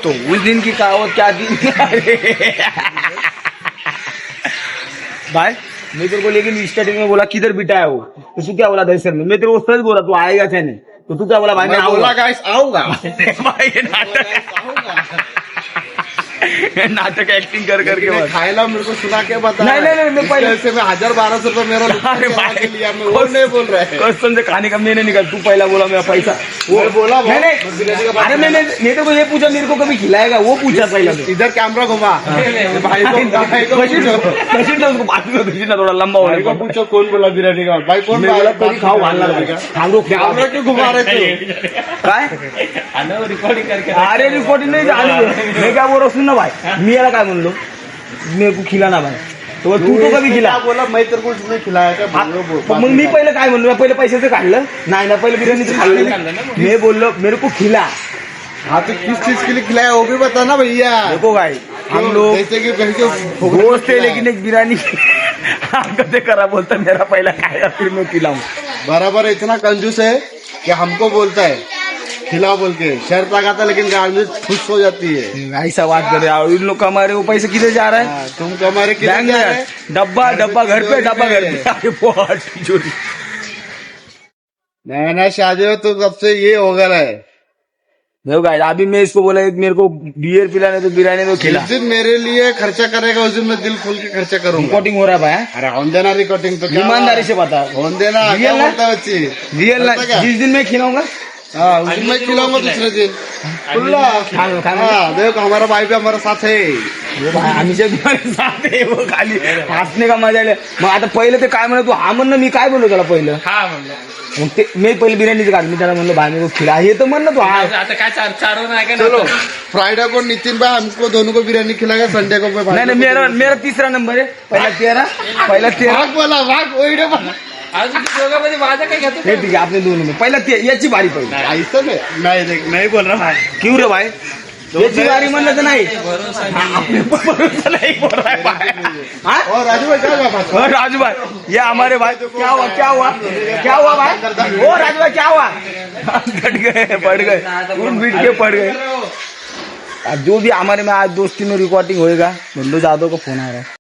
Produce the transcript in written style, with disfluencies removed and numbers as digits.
तो उस दिन की कहावत क्या थी? भाई मैं तेरे को लेकिन स्टार्टिंग में बोला किधर बिठा है वो, तो तू क्या बोला था सर में? मैं तेरे को सच बोला तू आएगा क्या नहीं, तो तू क्या बोला भाई? मैं बोला गाइस आऊंगा। भाई ये नाटक नाटक एक्टिंग कर करके लेकिन बस। खाएला मेरे को सुना के बता। नहीं, नहीं, नहीं, मैं पहले- से मैं 1000-1200 रुपए मेरा अरे भाई, के लिया, मैं वो नहीं बोल रहा है। कसम से खाने का मैंने निकाल, तू पहला बोला मेरा पैसा मैं बोला नहीं नहीं, अरे मैंने तो ये पूछा मेरे को कभी खिलाएगा, वो पूछा पहला तो। इधर कैमरा घुमा भाई को मशीन था उसको बात में भेजना थोड़ा लंबा भाई को होने को। पूछो कौन बोला बिरयानी का भाई कौन मैं बोला कभी खाओ भाला लगा हम लोग कैमरा क्यों घुमा रहे थे? काय रिकॉर्डिंग करके अरे रिकॉर्डिंग नहीं झाली, मैं क्या बोल रहा हूँ सुन ना भाई, मी याला काय म्हणलो मेरे को खिलाना भाई, तो तू तो कभी खिला बोला मैं तेरे को उसने खिलाया क्या? मग मी पहिले काय म्हणलो, पहिले पैशाचं काढलं नाही ना, पहिले बिर्याणीचं खाल्लं मी बोललो मेरे को खिला। हाँ तो किस चीज के लिए खिलाया वो भी बता ना भैया। देखो भाई हम लोग जैसे कि कहीं के दोस्त है लेकिन एक बिरयानी कदे करा बोलता मेरा पहला खाया फिर मैं खिलाऊं। बराबर इतना कंजूस है कि हमको बोलता है खिलाओ बोल के, शर्त लगाता लेकिन गाड़ी खुश हो जाती है। ऐसा बात करे और इन लोग का हमारे वो पैसे किधर जा रहा है? हाँ, तुमको हमारे बैंक में है। डब्बा डब्बा घर पे, डब्बा घर पे। अरे बहुत चोरी। नया नया शादी हो तो कब से ये हो गया है। देखो गाइस अभी मैं इसको बोला मेरे को बियर पिलाने तो बिरयानी तो खिला। जिस दिन मेरे लिए खर्चा करेगा उस दिन मैं दिल खोल के खर्चा करूंगा। रिकॉर्डिंग हो रहा है भाई, अरे होन देना रिकॉर्डिंग तो क्या ईमानदारी से बता। होन देना रियल क्या ना? बोलता है बच्ची रियल पता क्या? जिस दिन मैं खिलाऊंगा हाँ उस दिन मैं खिलाऊंगा दूसरे दिन खुला। खाना हाँ देखो हमारा भाई भी हमारे साथ है। वो भाई आम्ही जे तुम्हाला सांगते वो खाली हसणे का मजा आले। मग आता पहिलं ते काय म्हणलं तू हा म्हणणं, मी काय बोललो त्याला पहिलं? हा म्हणलं मग ते मी पहिले बिर्याणीचं काढ, मी त्याला म्हणलं भाई मेरे को खिला, हे तर म्हणलं तू हा आता काय चार नाही का चलो फ्राइडे को नितिन भाई हमको दोनों को बिरयानी खिलाएगा, संडे को मैं भाई नाही को नाही मेरा तीसरा नंबर है, पहिला 13 भाग बोला भाग ओइडे बोला अजून दोघांमध्ये माझा काय घेतो हे ठीक आहे आपले 2 नंबर, पहिला याची बारी पहिली। ऐसा नहीं देख नहीं बोल रहा भाई। क्यों रे भाई याची बारी म्हणलं तर नाही आपने भरोसा नहीं बोल रहा है भाई। हाँ? और राजू भाई क्या हुआ बात? और राजू भाई ये हमारे भाई क्या हुआ क्या हुआ क्या हुआ भाई? ओ राजू भाई क्या हुआ? कट गए पड़ गए उन बीट के पड़ गए। अब जो भी हमारे में आज दोस्ती में रिकॉर्डिंग होएगा, मुंडू जादव को फोन आ रहा है।